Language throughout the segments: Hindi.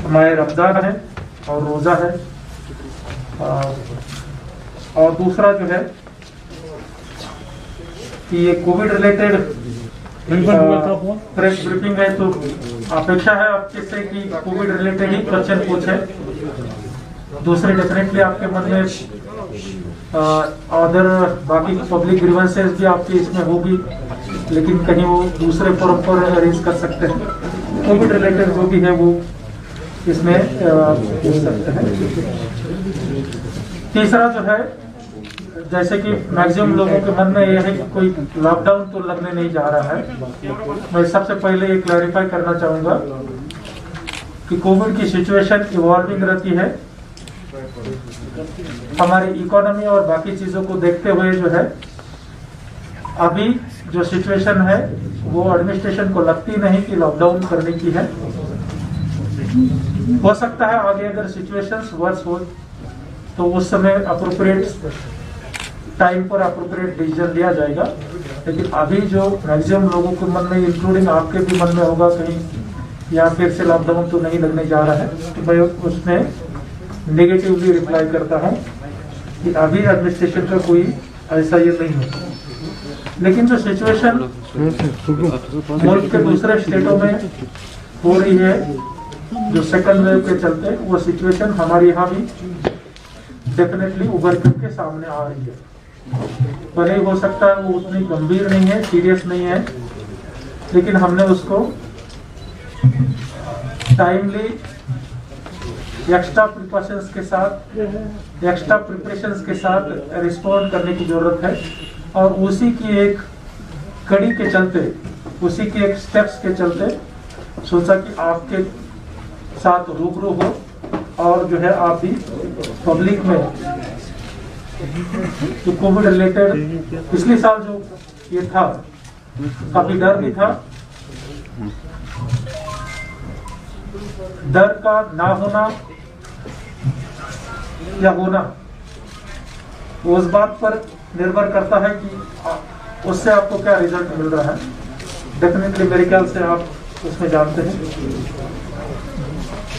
माह रमजान है और रोज़ा है। और दूसरा जो है कि ये कोविड रिलेटेड प्रेस ब्रीफिंग है, तो अपेक्षा है आपके से कि कोविड रिलेटेड ही क्वेश्चन पूछे। दूसरे डेफिनेटली आपके मन में अदर बाकी पब्लिक ग्रीवेंसेस भी आपकी इसमें होगी, लेकिन कहीं वो दूसरे फोरम पर अरेंज कर सकते हैं। कोविड रिलेटेड जो भी है वो इसमें पूछ सकते हैं। तीसरा जो है, जैसे कि मैक्सिमम लोगों के मन में यह है कि कोई लॉकडाउन तो लगने नहीं जा रहा है। मैं सबसे पहले ये क्लैरिफाई करना चाहूंगा कि कोविड की सिचुएशन इवॉल्विंग रहती है। हमारी इकोनॉमी और बाकी चीजों को देखते हुए जो है अभी जो सिचुएशन है वो एडमिनिस्ट्रेशन को लगती नहीं कि लॉकडाउन करने की है। हो सकता है आगे अगर सिचुएशंस वर्स हो तो उस समय अप्रोप्रिएट टाइम पर अप्रोप्रिएट डिसीजन लिया जाएगा, लेकिन अभी जो मैक्सिमम लोगों के मन में, इंक्लूडिंग आपके भी मन में होगा कहीं या फिर से लॉकडाउन तो नहीं लगने जा रहा है, तो मैं उसमें नेगेटिवली रिप्लाई करता हूं कि अभी एडमिनिस्ट्रेशन का कोई ऐसा ये नहीं है। लेकिन जो सिचुएशन मुल्क के दूसरे स्टेटों में हो रही है जो सेकंड वेव के चलते, वो सिचुएशन हमारे यहाँ भी डेफिनेटली उभर करके सामने आ रही है। भले हो सकता है वो उतनी गंभीर नहीं है, सीरियस नहीं है, लेकिन हमने उसको टाइमली एक्स्ट्रा प्रिकॉशंस के साथ, एक्स्ट्रा प्रिपरेशंस के साथ रिस्पॉन्ड करने की जरूरत है। और उसी की एक कड़ी के चलते, उसी के एक स्टेप्स के चलते सोचा कि आपके साथ रूबरू हो और जो है आप भी पब्लिक में जो कोविड रिलेटेड पिछले साल जो ये था, काफी डर भी था। डर का ना होना या होना वो उस बात पर निर्भर करता है कि उससे आपको क्या रिजल्ट मिल रहा है। डेफिनेटली मेरे ख्याल से आप उसमें जानते हैं।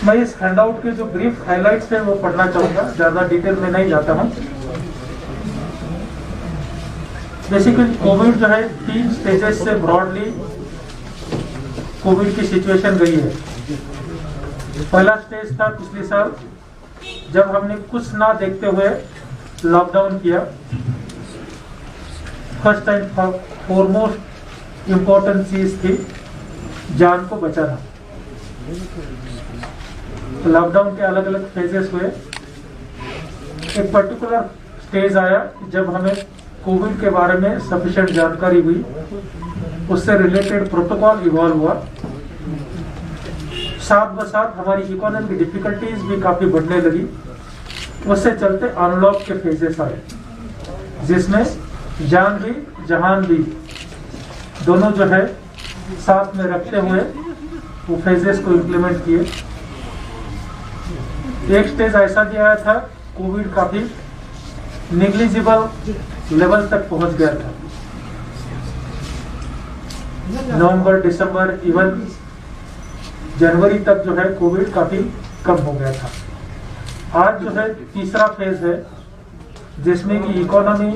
मैं इस हैंडआउट के जो ब्रीफ हाइलाइट्स है वो पढ़ना चाहूंगा, ज्यादा डिटेल में नहीं जाता हूं। बेसिकली कोविड जो है 3 स्टेजेस से ब्रॉडली कोविड की सिचुएशन गई है। पहला स्टेज था पिछले साल जब हमने कुछ ना देखते हुए लॉकडाउन किया। फर्स्ट एंड फॉरमोस्ट इम्पोर्टेंट चीज थी जान को बचाना। लॉकडाउन के अलग अलग फेजेस हुए। एक पर्टिकुलर स्टेज आया जब हमें कोविड के बारे में सफिशिएंट जानकारी हुई, उससे रिलेटेड प्रोटोकॉल इवॉल्व हुआ। साथ ब साथ हमारी इकोनॉमी की डिफिकल्टीज भी काफी बढ़ने लगी। उससे चलते अनलॉक के फेजेस आए जिसमें जान भी जहान भी दोनों जो है साथ में रखते हुए वो फेजेस को इम्प्लीमेंट किए। एक स्टेज ऐसा भी आया था कोविड काफी निग्लिजिबल लेवल तक पहुंच गया था। नवंबर, दिसंबर, इवन जनवरी तक जो है कोविड काफी कम हो गया था। आज जो है तीसरा फेज है जिसमें कि इकोनॉमी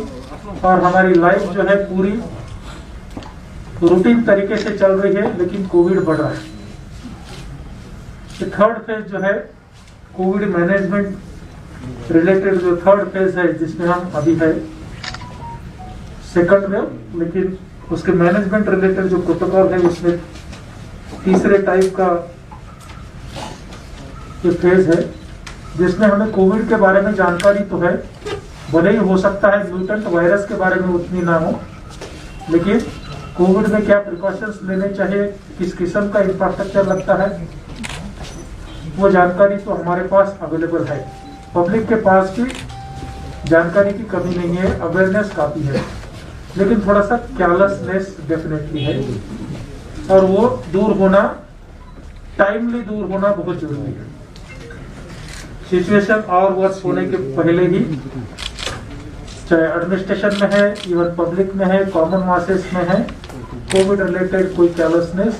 और हमारी लाइफ जो है पूरी रूटीन तरीके से चल रही है, लेकिन कोविड बढ़ रहा है। थर्ड फेज जो है कोविड मैनेजमेंट रिलेटेड जो थर्ड फेज है जिसमें हम अभी है सेकंड वेव, लेकिन उसके मैनेजमेंट रिलेटेड जो प्रोटोकॉल है उसमें तीसरे टाइप का जो फेज है जिसमें हमें कोविड के बारे में जानकारी तो है, भले ही हो सकता है म्यूटेंट वायरस के बारे में उतनी ना हो, लेकिन कोविड में क्या प्रिकॉशंस लेने चाहिए, किस किस्म का इंफ्रास्ट्रक्चर लगता है, वो जानकारी तो हमारे पास अवेलेबल है। पब्लिक के पास भी जानकारी की कमी नहीं है, अवेयरनेस काफी है, लेकिन थोड़ा सा केयरलेसनेस डेफिनेटली है और वो दूर होना, टाइमली दूर होना बहुत जरूरी है। सिचुएशन और वर्स होने के पहले ही, चाहे एडमिनिस्ट्रेशन में है, इवन पब्लिक में है, कॉमन मासेस में है, कोविड रिलेटेड कोई केयरलेसनेस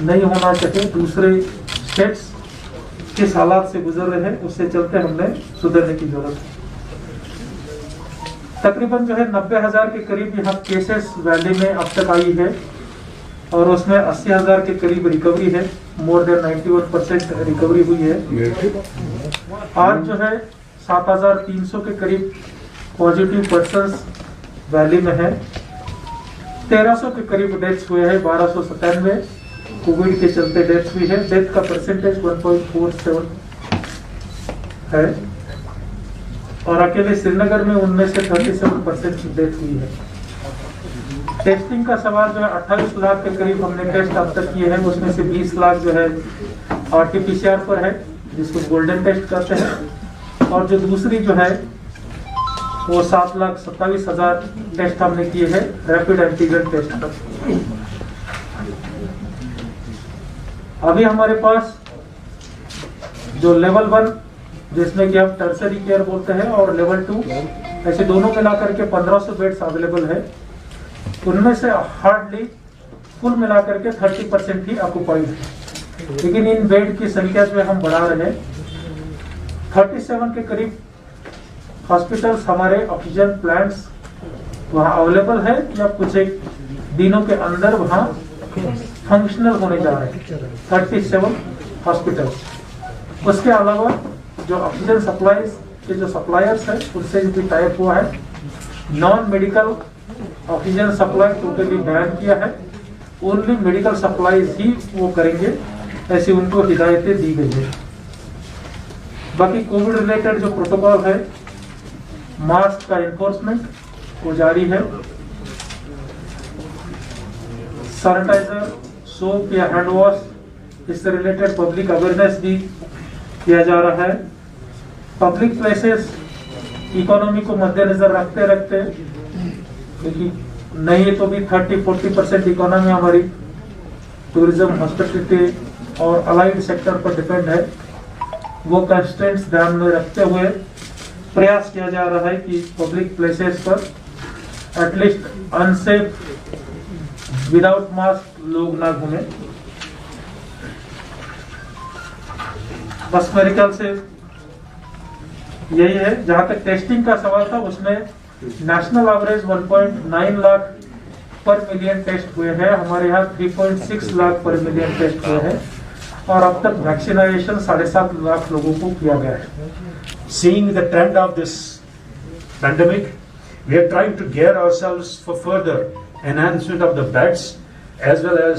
नहीं होना चाहिए। दूसरे स्टेट्स किस हालात से गुजर रहे हैं, उससे चलते हमने सुधरने की जरूरत है। तकरीबन जो है 90,000 के करीब यहाँ केसेस वैली में अब तक आई है और उसमें 80,000 के करीब रिकवरी है। मोर देन 91% रिकवरी हुई है। आज जो है 7,300 के करीब पॉजिटिव पर्सन्स वैली में है। 1300 के करीब डेथ्स हुए हैं। 1297 कोविड के चलते डेथ हुई है। डेथ का परसेंटेज 1.47 है और अकेले श्रीनगर में उनमें से 37% डेथ हुई है। टेस्टिंग का सवाल जो है 28 लाख के करीब हमने टेस्ट अब तक किए हैं, उसमें से 20 लाख जो है RT-PCR पर है, जिसको गोल्डन टेस्ट कहते हैं, और जो दूसरी जो है वो 7,27,000 टेस्ट हमने किए हैं रैपिड एंटीजन टेस्ट पर। अभी हमारे पास जो लेवल 1 जिसमें कि हम टर्सरी केयर बोलते हैं और लेवल 2 ऐसे दोनों मिलाकर के 1500 बेड्स अवेलेबल है। उनमें से हार्डली कुल मिलाकर के 30% ही ऑक्युपाइड है, लेकिन इन बेड की संख्या जो हम बढ़ा रहे हैं। 37 के करीब हॉस्पिटल्स हमारे ऑक्सीजन प्लांट्स वहाँ अवेलेबल है या कुछ एक दिनों के अंदर वहाँ फंक्शनल होने जा रहे हैं। 37 हॉस्पिटल्स। उसके अलावा जो ऑक्सीजन सप्लाईज के जो सप्लायर्स है उनसे भी टाइप हुआ है। Non medical oxygen supply totally ban किया है। ओनली मेडिकल सप्लाईज ही वो करेंगे, ऐसी उनको हिदायतें दी गई है। बाकी कोविड रिलेटेड जो प्रोटोकॉल है, मास्क का एनफोर्समेंट वो जारी है। सैनिटाइजर, सोप या हैंड वॉश इससे रिलेटेड पब्लिक अवेयरनेस भी किया जा रहा है। पब्लिक प्लेसेस इकोनॉमी को मद्देनजर रखते रखते, क्योंकि नहीं तो भी 30-40% इकोनॉमी हमारी टूरिज्म, हॉस्पिटलिटी और अलाइड सेक्टर पर डिपेंड है, वो कंस्ट्रेंट्स ध्यान में रखते हुए प्रयास किया जा रहा है कि पब्लिक प्लेसेस पर एटलीस्ट अनसेफ विदाउट मास्क लोग ना घूमे। बस मेरे ख्याल से यही है। जहां तक टेस्टिंग का सवाल था, उसमें नेशनल एवरेज 1.9 लाख पर मिलियन टेस्ट हुए हैं। हमारे यहाँ 3.6 लाख पर मिलियन टेस्ट हुए हैं और अब तक वैक्सीनेशन 7.5 लाख लोगों को किया गया है। Seeing the trend of this pandemic, we are trying to gear ourselves for further enhancement of the beds, as well as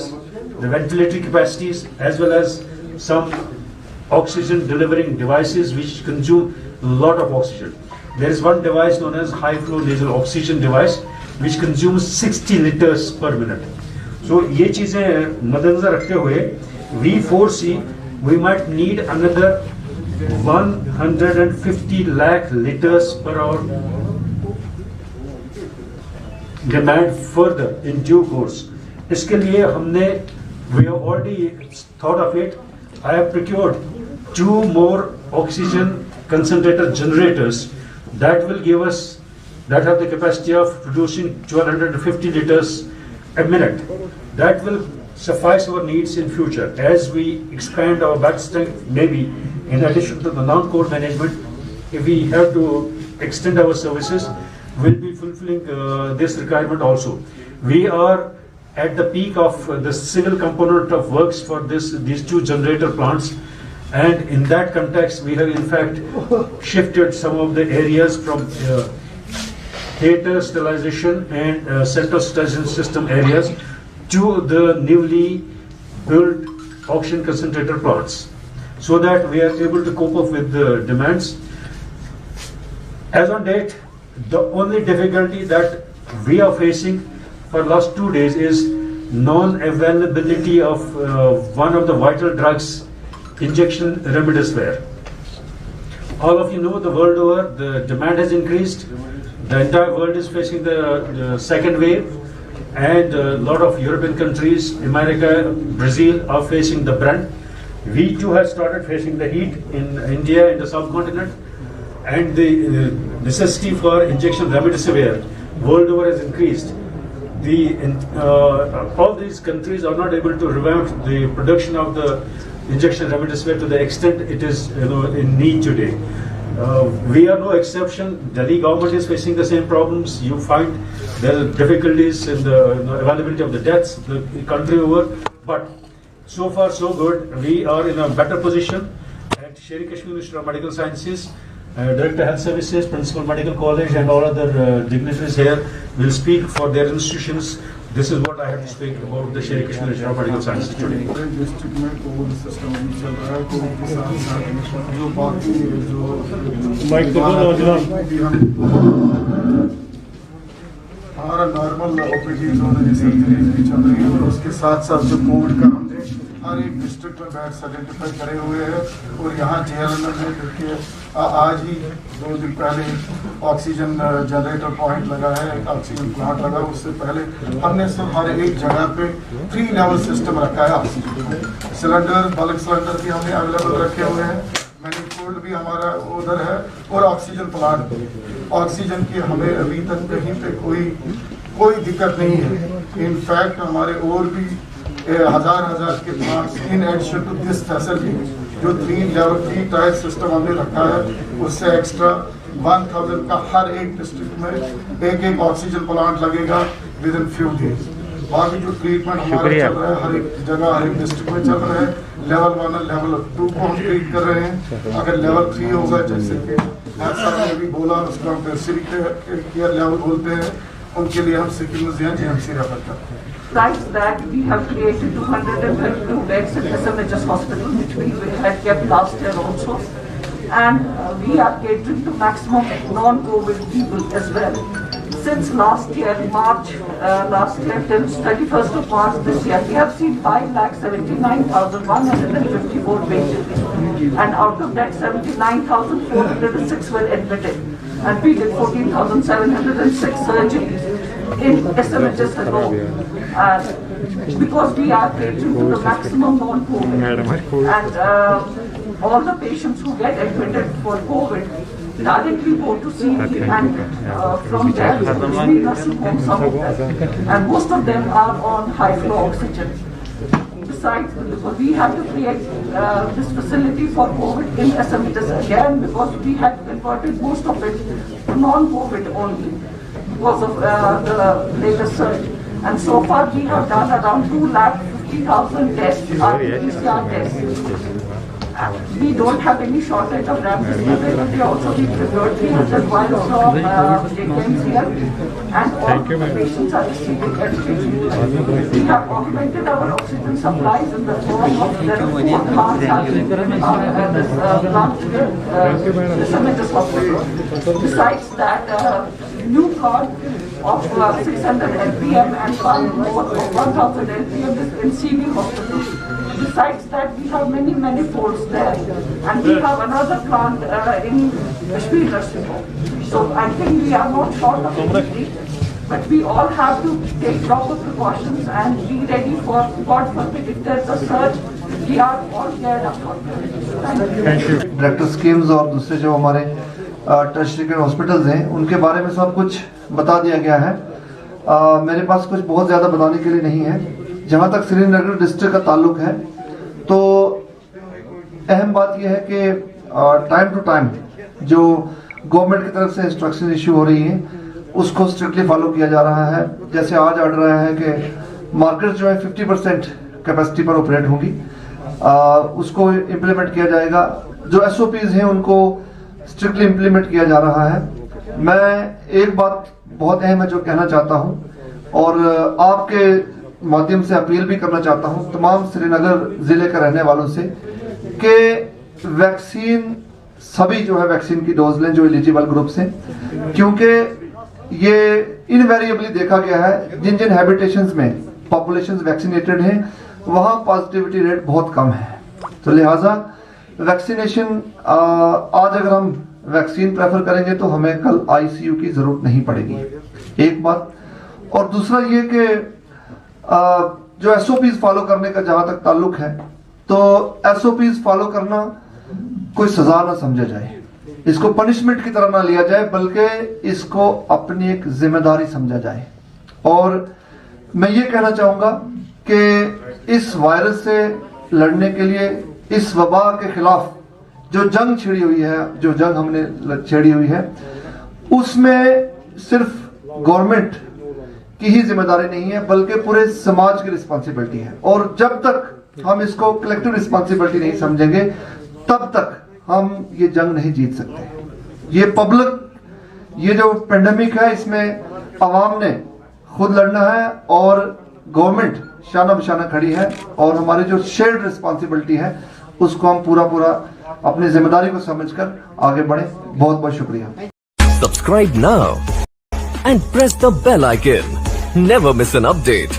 the ventilatory capacities, as well as some oxygen delivering devices which consume a lot of oxygen. There is one device known as high flow nasal oxygen device which consumes 60 liters per minute. So ये चीजें मद्देनजर रखते हुए we foresee we might need another 150 lakh liters per hour demand further in due course. इसके लिए हमने we have already thought of it. I have procured 2 more oxygen concentrator generators that will give us, that have the capacity of producing 1,250 liters a minute. That will suffice our needs in future as we expand our bed strength. Maybe in addition to the non-core management, if we have to extend our services, we'll be fulfilling this requirement also. We are at the peak of the civil component of works for these 2 generator plants, and in that context we have in fact shifted some of the areas from theatre sterilization and central sterilization system areas to the newly built oxygen concentrator plants, so that we are able to cope up with the demands. As on date, the only difficulty that we are facing for last 2 days is non-availability of one of the vital drugs, injection remdesivir. All of you know, the world over the demand has increased. The entire world is facing the second wave, and a lot of European countries, America, Brazil are facing the brunt. We too have started facing the heat in India, in the subcontinent, and the necessity for injection remdesivir world over has increased. All these countries are not able to revamp the production of the injection remdesivir to the extent it is in need today. We are no exception. Delhi government is facing the same problems. You find there are difficulties in the availability of the deaths the country over, but so far so good. We are in a better position at Sher-e-Kashmir Institute of Medical Sciences. Director Health Services, Principal Medical College, and all other dignitaries here will speak for their institutions. This is what I have to speak about the Sher-e-Kashmir Institute of Medical Sciences today. District में कोविड सिस्टम अभी चल रहा है, कोविड के साथ साथ जो बाकी जो हमारा नॉर्मल ओपीडीज और सर्जरीज भी चल रही है, और उसके साथ साथ जो कोविड का हमने हर एक डिस्ट्रिक्ट में बेड्स आइडेंटिफाई करे हुए हैं। और यहाँ JLMM में देखिए आज ही 2 दिन पहले ऑक्सीजन जनरेटर पॉइंट लगा है, ऑक्सीजन प्लांट लगा। उससे पहले हमने सब हर एक जगह पे 3 लेवल सिस्टम रखा है। ऑक्सीजन सिलेंडर, बल्क सिलेंडर भी हमने अवेलेबल रखे हुए हैं, मैनिफोल्ड भी हमारा उधर है, और ऑक्सीजन प्लांट। ऑक्सीजन की हमें अभी तक कहीं पे कोई दिक्कत नहीं है। इनफैक्ट हमारे और भी हजार के plants in addition to this facility जो 3 टायर सिस्टम हमने रखा है, उससे एक्स्ट्रा 1000 का हर एक डिस्ट्रिक्ट में एक ऑक्सीजन प्लांट लगेगा विद इन फ्यू डेज। बाकी जो ट्रीटमेंट हमारा चल रहा है हर एक जगह हर एक डिस्ट्रिक्ट में चल रहा है। लेवल 1 और लेवल 2 को हम ट्रीट कर रहे हैं। अगर लेवल 3 होगा, जैसे कि ऐसा ने भी बोला, उसको हम टर्शियरी केयर लेवल बोलते हैं, उनके लिए हम सिक्किम JMC रेफर करते हैं। Besides that, we have created 232 beds in SMHS hospital, which we had kept last year also. And we are catering to maximum non-COVID people as well. Since last year, March till 31st of March this year, we have seen 5,79,154 patients. And out of that, 79,406 were admitted. And we did 14,706 surgeries in SMHS alone. Because we are catering to the maximum non-COVID. And all the patients who get admitted for COVID directly go to CE, and from there to nursing home, some of them. And most of them are on high flow oxygen. Besides, we have to create this facility for COVID in SMHS again, because we had converted most of it to non-COVID only because of the latest surge. And so far we have done around 250,000 tests, PCR tests. We don't have any shortage of remdesivir. We also be procured 300 vials of AKMs here, and all the patients are receiving education. We have augmented our oxygen supplies in the form of the 4 plants this plant here, SMHS hospital. Besides that, new plant of 600 LPM and one more of 1000 LPM is in CB hospital. Besides that, we have many folds there, and we have another plant in Kashmir nursing home. So I think we are not short of anything, but we all have to take proper precautions and be ready for, God forbid, if there's a surge, we are all geared up for that. Thank you. Director schemes और दूसरे जो हमारे टर्शियरी केयर हॉस्पिटल्स हैं, उनके बारे में सब कुछ बता दिया गया है। मेरे पास कुछ बहुत ज़्यादा बताने के लिए नहीं है। जहाँ तक श्रीनगर डिस्ट्रिक्ट का ताल्लुक है, तो अहम बात यह है कि टाइम टू टाइम जो गवर्नमेंट की तरफ से इंस्ट्रक्शन इशू हो रही है, उसको स्ट्रिक्टली फॉलो किया जा रहा है। जैसे आज ऑर्डर आया है कि मार्केट जो है 50% कैपेसिटी पर ऑपरेट होंगी, उसको इम्प्लीमेंट किया जाएगा। जो SOPs हैं उनको स्ट्रिक्टली इम्प्लीमेंट किया जा रहा है। मैं एक बात बहुत अहम है जो कहना चाहता हूं, और आपके माध्यम से अपील भी करना चाहता हूं तमाम श्रीनगर जिले के रहने वालों से कि वैक्सीन सभी जो है वैक्सीन की डोज लें जो एलिजिबल ग्रुप से, क्योंकि ये इनवेरिएबली देखा गया है जिन जिन हैबिटेशंस में पॉपुलेशन वैक्सीनेटेड हैं वहां पॉजिटिविटी रेट बहुत कम है। तो लिहाजा वैक्सीनेशन आज अगर हम वैक्सीन प्रेफर करेंगे तो हमें कल ICU की जरूरत नहीं पड़ेगी, एक बात। और दूसरा ये कि जो SOPs फॉलो करने का जहां तक ताल्लुक है, तो SOPs फॉलो करना कोई सजा ना समझा जाए, इसको पनिशमेंट की तरह ना लिया जाए, बल्कि इसको अपनी एक जिम्मेदारी समझा जाए। और मैं ये कहना चाहूंगा कि इस वायरस से लड़ने के लिए इस वबा के खिलाफ जो जंग छिड़ी हुई है, जो जंग हमने छेड़ी हुई है, उसमें सिर्फ गवर्नमेंट की ही जिम्मेदारी नहीं है बल्कि पूरे समाज की रिस्पॉन्सिबिलिटी है। और जब तक हम इसको कलेक्टिव रिस्पॉन्सिबिलिटी नहीं समझेंगे तब तक हम ये जंग नहीं जीत सकते। ये जो पेंडेमिक है इसमें आवाम ने खुद लड़ना है और गवर्नमेंट शाना बशाना खड़ी है और हमारी जो शेयर्ड रिस्पॉन्सिबिलिटी है उसको हम पूरा अपनी जिम्मेदारी को समझकर आगे बढ़े। बहुत बहुत शुक्रिया। Subscribe now and press the bell icon. Never miss an update.